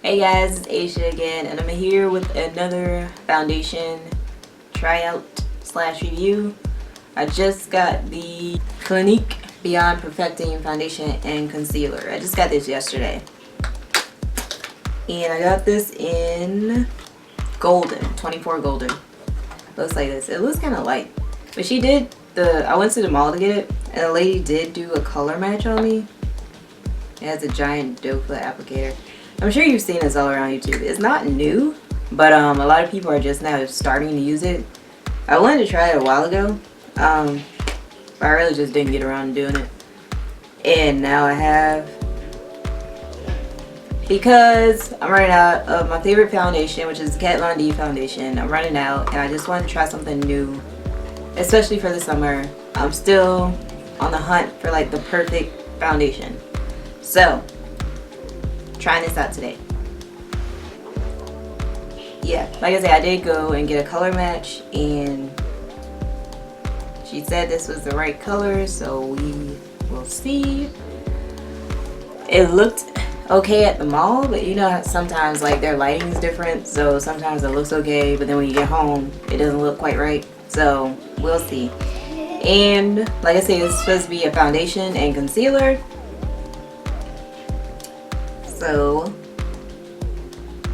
Hey guys, it's Aisha again, and I'm here with another foundation tryout slash review. I just got the Clinique Beyond Perfecting Foundation and Concealer. I just got this yesterday. And I got this in golden, 24 golden. Looks like this. It looks kind of light. But she did I went to the mall to get it, and the lady did do a color match on me. It has a giant doe foot applicator. I'm sure you've seen this all around YouTube. It's not new, but a lot of people are just now starting to use it. I wanted to try it a while ago, but I really just didn't get around to doing it. And now I have, because I'm running out of my favorite foundation, which is the Kat Von D foundation. I'm running out, and I just wanted to try something new, especially for the summer. I'm still on the hunt for like the perfect foundation. So, trying this out today. Yeah, like I said, I did go and get a color match, and she said this was the right color, so we will see. It looked okay at the mall, but you know how sometimes like their lighting is different, so sometimes it looks okay, but then when you get home it doesn't look quite right, so we'll see. And like I said, it's supposed to be a foundation and concealer. So,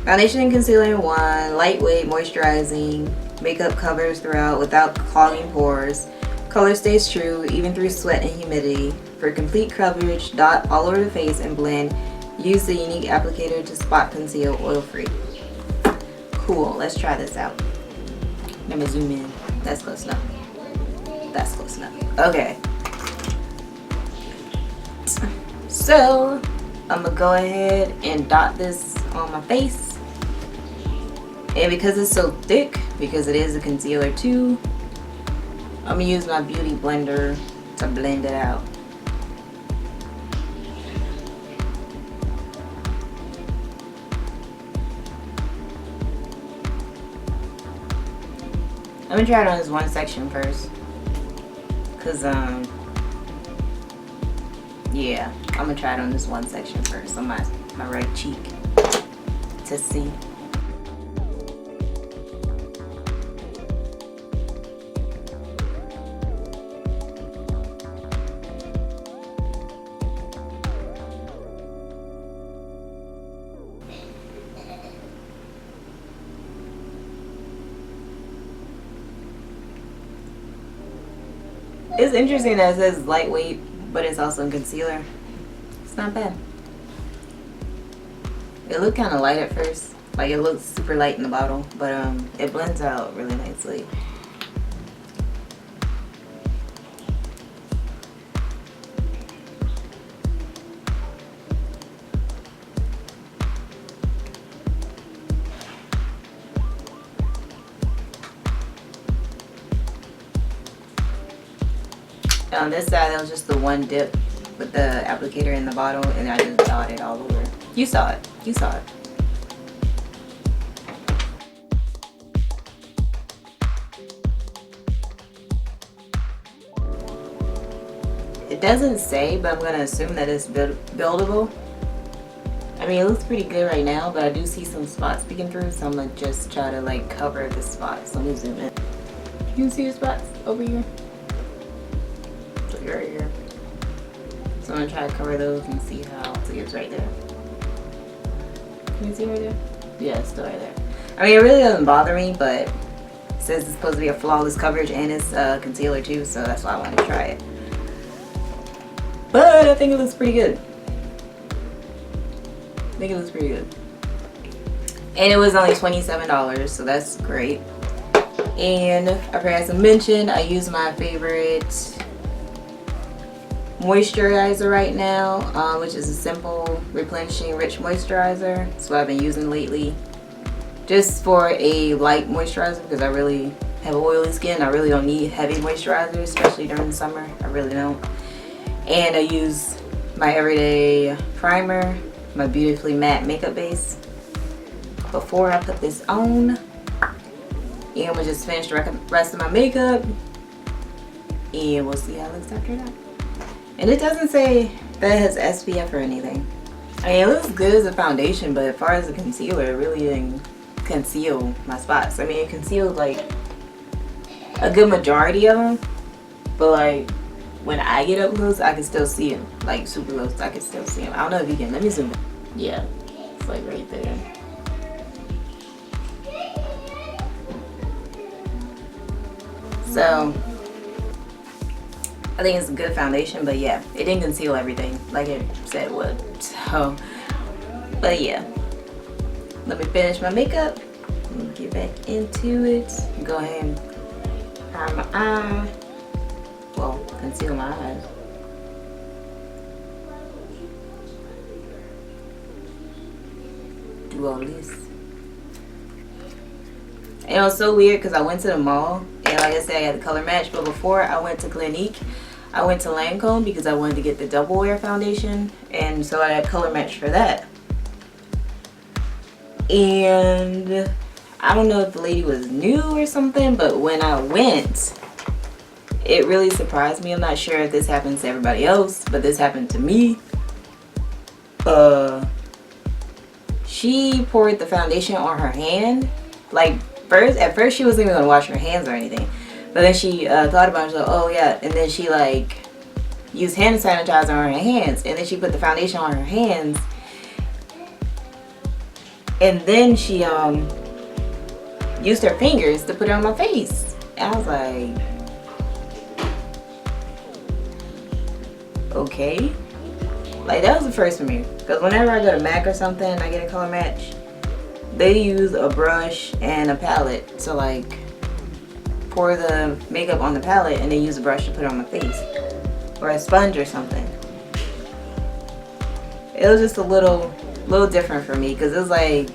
foundation and concealer in one, lightweight, moisturizing, makeup covers throughout without clogging pores. Color stays true even through sweat and humidity. For complete coverage, dot all over the face and blend. Use the unique applicator to spot conceal oil-free. Cool, let's try this out. Let me zoom in. That's close enough. That's close enough. Okay. So, I'm gonna go ahead and dot this on my face, and because it's so thick, because it is a concealer too, I'm gonna use my beauty blender to blend it out. I'm gonna try it on this one section first, cause yeah, I'm gonna try it on this one section first, on my right cheek, to see. It's interesting that it says lightweight, but it's also a concealer. It's not bad. It looked kind of light at first. Like it looks super light in the bottle, but it blends out really nicely. On this side, that was just the one dip with the applicator in the bottle, and I just dotted all over. You saw it. You saw it. It doesn't say, but I'm going to assume that it's buildable. I mean, it looks pretty good right now, but I do see some spots peeking through, so I'm going to just try to like cover the spots. Let me zoom in. You can see the spots over here? Right here. So I'm gonna try to cover those and see how. See, it's right there. Can you see right there? Yeah, it's still right there. I mean, it really doesn't bother me, but it says it's supposed to be a flawless coverage, and it's concealer too, so that's why I wanted to try it. But I think it looks pretty good. I think it looks pretty good. And it was only $27, so that's great. And I forgot to mention, I use my favorite moisturizer right now, which is a simple replenishing rich moisturizer. That's what I've been using lately, just for a light moisturizer, because I really have oily skin. I really don't need heavy moisturizer, especially during the summer. I really don't. And I use my everyday primer, my beautifully matte makeup base, before I put this on. And I'm gonna just finish the rest of my makeup, and we'll see how it looks after that. And it doesn't say that it has SPF or anything. I mean, it looks good as a foundation, but as far as a concealer, it really didn't conceal my spots. I mean, it concealed like a good majority of them, but like when I get up close, I can still see them. Like super close, I can still see them. I don't know if you can. Let me zoom in. Yeah, it's like right there. So I think it's a good foundation, but yeah, it didn't conceal everything like it said it would. So, but yeah, let me finish my makeup. Let me get back into it. Go ahead and prime my eye. Well, conceal my eyes. Do all this. And it was so weird because I went to the mall and like I said, I had the color match, but before I went to Clinique, I went to Lancome because I wanted to get the double wear foundation, and so I had color match for that. And I don't know if the lady was new or something, but when I went, it really surprised me. I'm not sure if this happens to everybody else, but this happened to me. She poured the foundation on her hand. Like at first she wasn't even gonna wash her hands or anything, but then she thought about it. She's like, oh yeah, and then she like used hand sanitizer on her hands, and then she put the foundation on her hands, and then she used her fingers to put it on my face. And I was like, okay, like that was the first for me, because whenever I go to MAC or something and I get a color match, they use a brush and a palette to like pour the makeup on the palette and then use a brush to put it on my face, or a sponge or something. It was just a little different for me, because it was like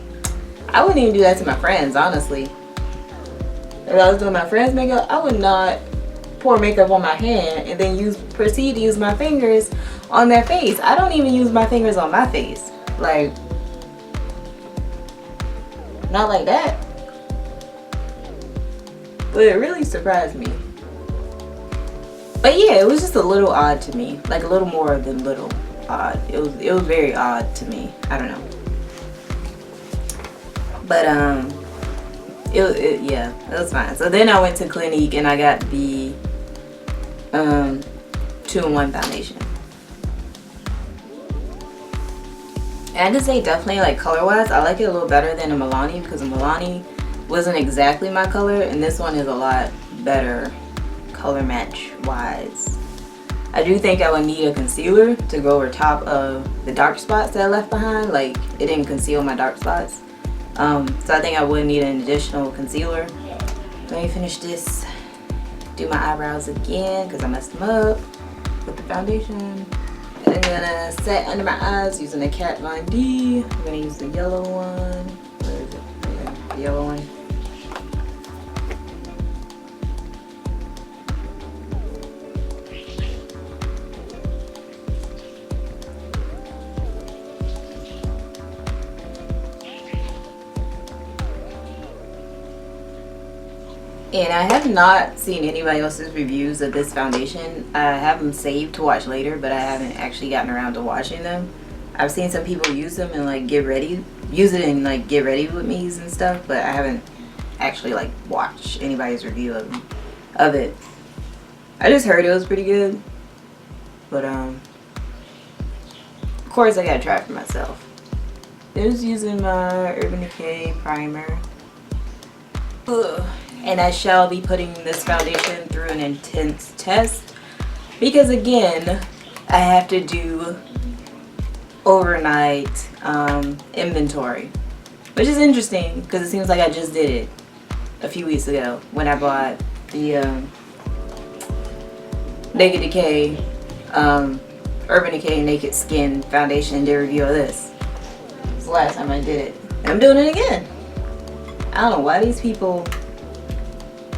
I wouldn't even do that to my friends, honestly. If I was doing my friends' makeup, I would not pour makeup on my hand and then proceed to use my fingers on their face. I don't even use my fingers on my face. Like, not like that. But it really surprised me. But yeah, it was just a little odd to me. Like a little more than little odd. It was very odd to me. I don't know. But yeah, it was fine. So then I went to Clinique and I got the 2-in-1 foundation. And I can say definitely, like, color wise, I like it a little better than a Milani, because a Milani wasn't exactly my color, and this one is a lot better color match wise. I do think I would need a concealer to go over top of the dark spots that I left behind. Like, it didn't conceal my dark spots. So I think I would need an additional concealer. Let me finish this. Do my eyebrows again because I messed them up with the foundation. And I'm gonna set under my eyes using a Kat Von D. I'm gonna use the yellow one. Where is it? Yeah, the yellow one. And I have not seen anybody else's reviews of this foundation. I have them saved to watch later, but I haven't actually gotten around to watching them. I've seen some people use them and like use it and like get ready with me's and stuff, but I haven't actually like watched anybody's review of it. I just heard it was pretty good, but of course I gotta try it for myself. I was using my Urban Decay primer. Ugh. And I shall be putting this foundation through an intense test, because again, I have to do overnight inventory, which is interesting because it seems like I just did it a few weeks ago when I bought the Naked Decay Urban Decay Naked Skin foundation and did a review of this. It's the last time I did it, and I'm doing it again. I don't know why these people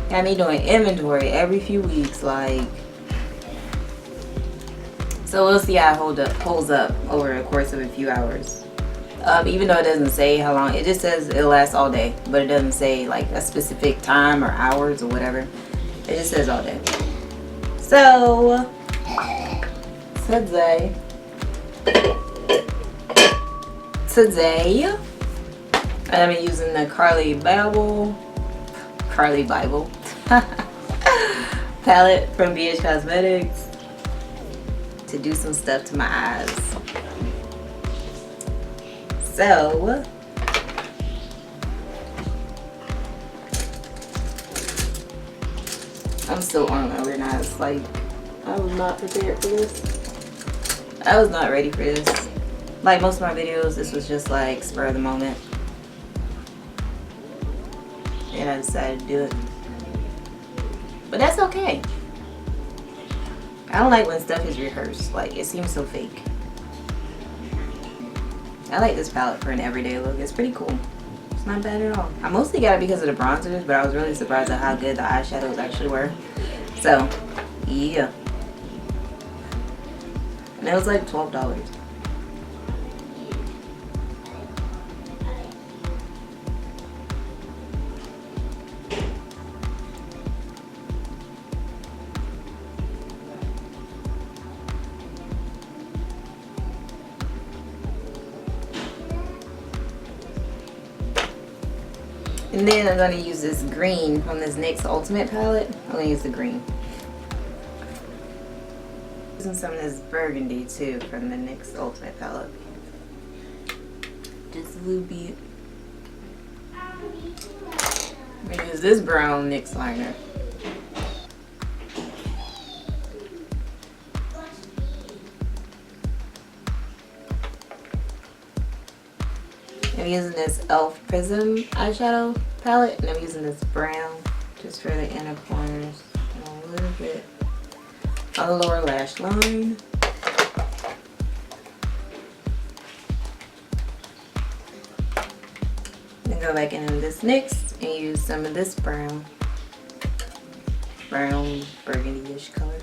have me doing inventory every few weeks, like. So we'll see how it holds up over the course of a few hours. Even though it doesn't say how long, it just says it'll last all day, but it doesn't say like a specific time or hours or whatever. It just says all day. So, Sudsay. Today, I'm using the Carly Bible palette from BH Cosmetics to do some stuff to my eyes. So, I'm still unorganized. Like, I was not prepared for this. I was not ready for this. Like most of my videos, this was just like spur of the moment. And I decided to do it. But that's okay. I don't like when stuff is rehearsed. Like, it seems so fake. I like this palette for an everyday look. It's pretty cool. It's not bad at all. I mostly got it because of the bronzers, but I was really surprised at how good the eyeshadows actually were. So, yeah. And it was like $12. And then I'm going to use this green from this NYX Ultimate palette. I'm going to use the green. Using some of this burgundy too from the NYX Ultimate palette. Just a little bit. I'm going to use this brown NYX liner. I'm using this e.l.f. Prism eyeshadow palette, and I'm using this brown just for the inner corners and a little bit on the lower lash line. Then go back into this NYX and use some of this brown burgundy-ish color.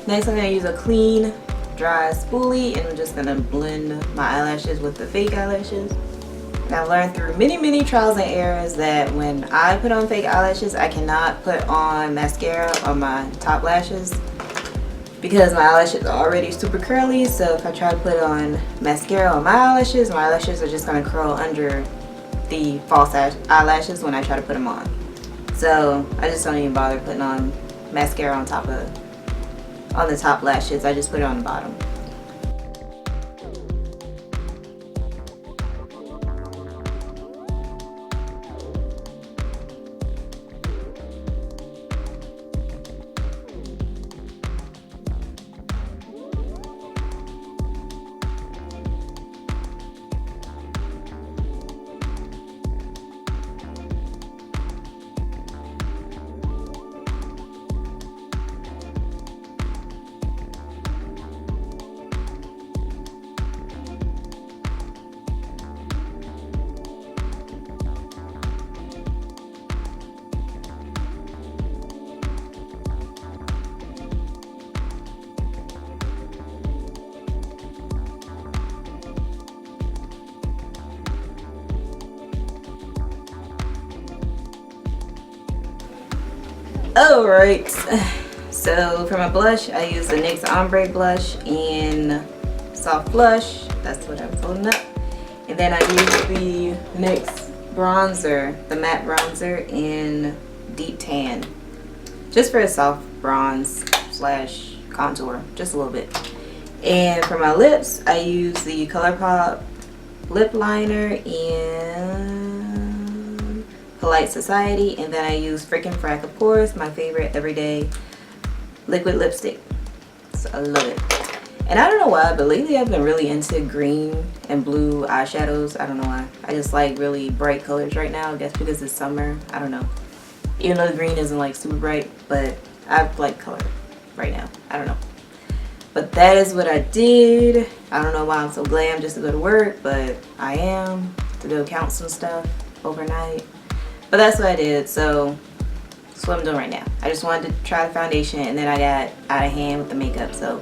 Next, I'm going to use a clean, dry spoolie, and I'm just going to blend my eyelashes with the fake eyelashes. And I've learned through many trials and errors that when I put on fake eyelashes, I cannot put on mascara on my top lashes because my eyelashes are already super curly. So if I try to put on mascara on my eyelashes are just going to curl under the false eyelashes when I try to put them on. So I just don't even bother putting on mascara on the top lashes. I just put it on the bottom. Alright, so for my blush, I use the NYX Ombre blush in Soft Blush. That's what I'm holding up. And then I use the NYX bronzer, the matte bronzer in Deep Tan. Just for a soft bronze slash contour, just a little bit. And for my lips, I use the ColourPop lip liner in Polite Society, and then I use Frickin' Frack, of course, my favorite everyday liquid lipstick. So I love it. And I don't know why, but lately I've been really into green and blue eyeshadows. I don't know why. I just like really bright colors right now. I guess because it's summer. I don't know. Even though the green isn't like super bright, but I like color right now. I don't know. But that is what I did. I don't know why I'm so glam just to go to work, but I am. to go count some stuff overnight. But that's what I did, so that's what I'm doing right now. I just wanted to try the foundation, and then I got out of hand with the makeup, so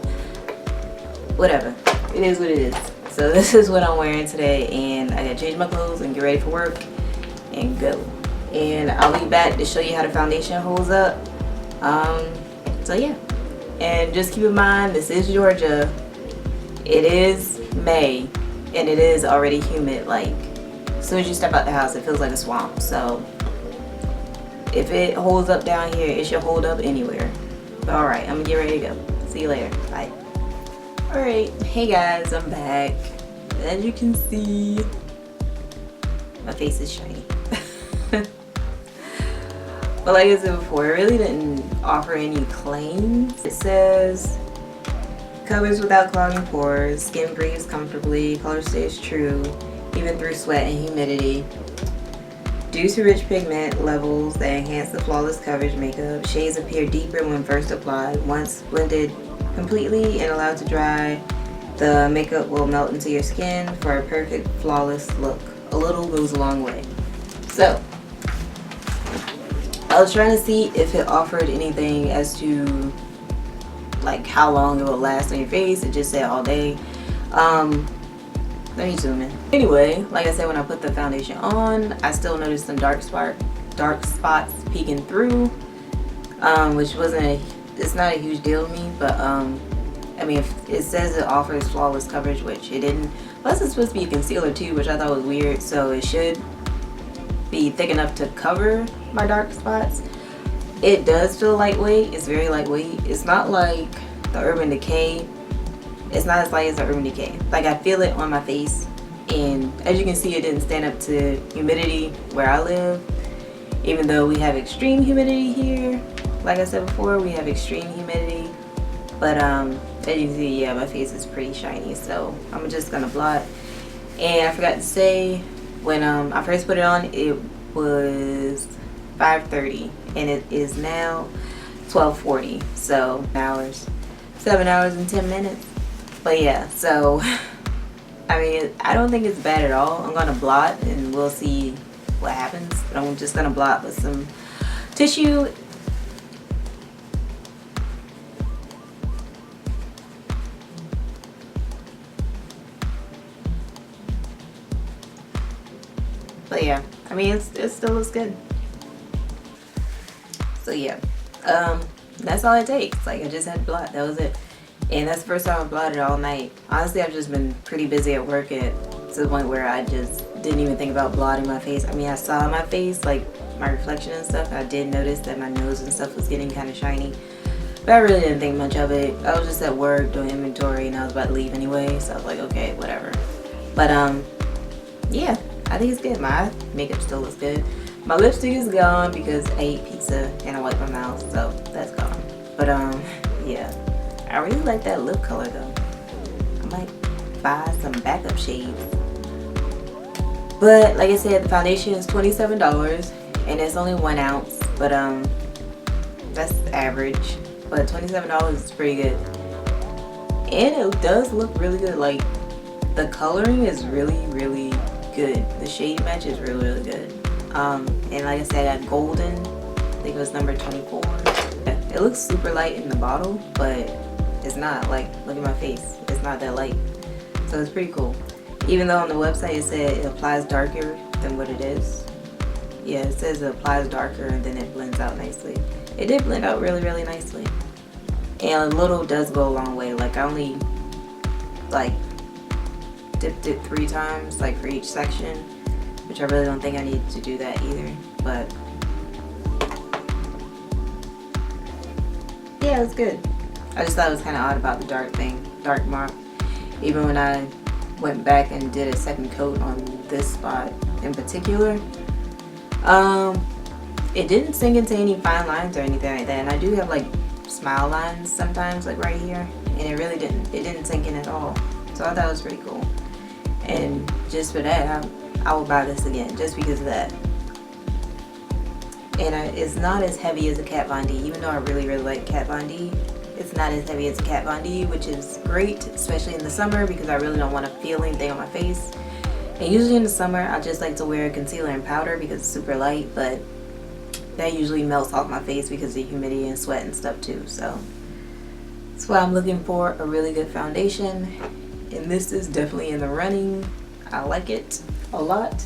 whatever. It is what it is. So this is what I'm wearing today, and I gotta change my clothes and get ready for work and go. And I'll be back to show you how the foundation holds up. So yeah. And just keep in mind, this is Georgia. It is May, and it is already humid. Like, as soon as you step out the house, it feels like a swamp. So if it holds up down here, it should hold up anywhere. All right, I'm gonna get ready to go. See you later. Bye. All right, hey guys, I'm back. As you can see, my face is shiny. But like I said before, it really didn't offer any claims. It says, covers without clogging pores, skin breathes comfortably, color stays true, even through sweat and humidity. Due to rich pigment levels that enhance the flawless coverage makeup, shades appear deeper when first applied. Once blended completely and allowed to dry, the makeup will melt into your skin for a perfect, flawless look. A little goes a long way. So, I was trying to see if it offered anything as to like how long it will last on your face. It just said all day. Let me zoom in. Anyway, like I said, when I put the foundation on, I still noticed some dark spots peeking through, which it's not a huge deal to me, but I mean, if it says it offers flawless coverage, which it didn't. Plus it's supposed to be a concealer too, which I thought was weird, so it should be thick enough to cover my dark spots. It does feel lightweight. It's very lightweight. It's not like the Urban Decay. It's not as light as the Urban Decay. Like, I feel it on my face, and as you can see, it didn't stand up to humidity where I live, even though we have extreme humidity here. Like I said before, we have extreme humidity, but as you can see, yeah, my face is pretty shiny, so I'm just gonna blot. And I forgot to say, when I first put it on, it was 5:30, and it is now 12:40, so 7 hours and 10 minutes. But yeah, so I mean, I don't think it's bad at all. I'm gonna blot and we'll see what happens, but I'm just gonna blot with some tissue. But yeah, I mean, it still looks good. So yeah, that's all it takes. Like, I just had to blot, that was it. And that's the first time I blotted all night. Honestly, I've just been pretty busy at work to the point where I just didn't even think about blotting my face. I mean, I saw my face, like my reflection and stuff. I did notice that my nose and stuff was getting kind of shiny, but I really didn't think much of it. I was just at work doing inventory, and I was about to leave anyway, so I was like, okay, whatever. But yeah, I think it's good. My makeup still looks good. My lipstick is gone because I ate pizza and I wiped my mouth, so that's gone. But yeah, I really like that lip color though. I might buy some backup shades. But like I said, the foundation is $27 and it's only 1 ounce, but that's average. But $27 is pretty good, and it does look really good. Like, the coloring is really good. The shade match is really good. And like I said, I got golden. I think it was number 24. It looks super light in the bottle, but it's not. Like, look at my face. It's not that light. So it's pretty cool. Even though on the website it said it applies darker than what it is. Yeah, it says it applies darker and then it blends out nicely. It did blend out really nicely. And a little does go a long way. Like, I only like dipped it 3 times, like for each section, which I really don't think I need to do that either. But yeah, it's good. I just thought it was kind of odd about the dark mark. Even when I went back and did a second coat on this spot in particular, it didn't sink into any fine lines or anything like that. And I do have like smile lines sometimes, like right here, and it didn't sink in at all. So I thought it was pretty cool. And just for that, I will buy this again just because of that. And it's not as heavy as a Kat Von D, even though I really like Kat Von D. It's not as heavy as a Kat Von D, which is great, especially in the summer, because I really don't want to feel anything on my face. And usually in the summer, I just like to wear concealer and powder because it's super light, but that usually melts off my face because of the humidity and sweat and stuff too. So that's why I'm looking for a really good foundation. And this is definitely in the running. I like it a lot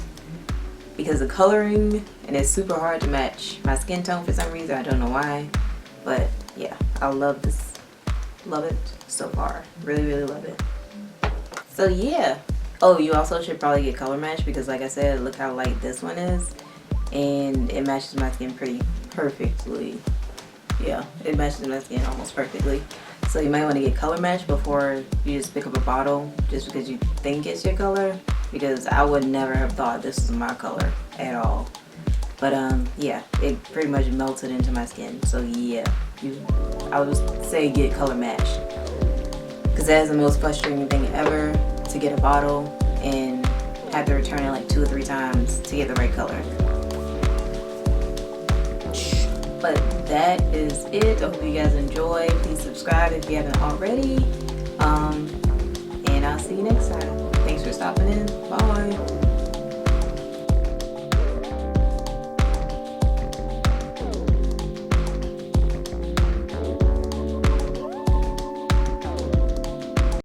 because the coloring, and it's super hard to match my skin tone for some reason. I don't know why, but yeah, I love this. Love it so far. Really, really love it. So yeah. Oh, you also should probably get color match because like I said, look how light this one is. And it matches my skin pretty perfectly. Yeah, it matches my skin almost perfectly. So you might want to get color match before you just pick up a bottle just because you think it's your color. Because I would never have thought this was my color at all. But yeah, it pretty much melted into my skin. So yeah, I would say get color match. Because that is the most frustrating thing ever, to get a bottle and have to return it like 2 or 3 times to get the right color. But that is it. I hope you guys enjoy. Please subscribe if you haven't already. And I'll see you next time. Thanks for stopping in. Bye.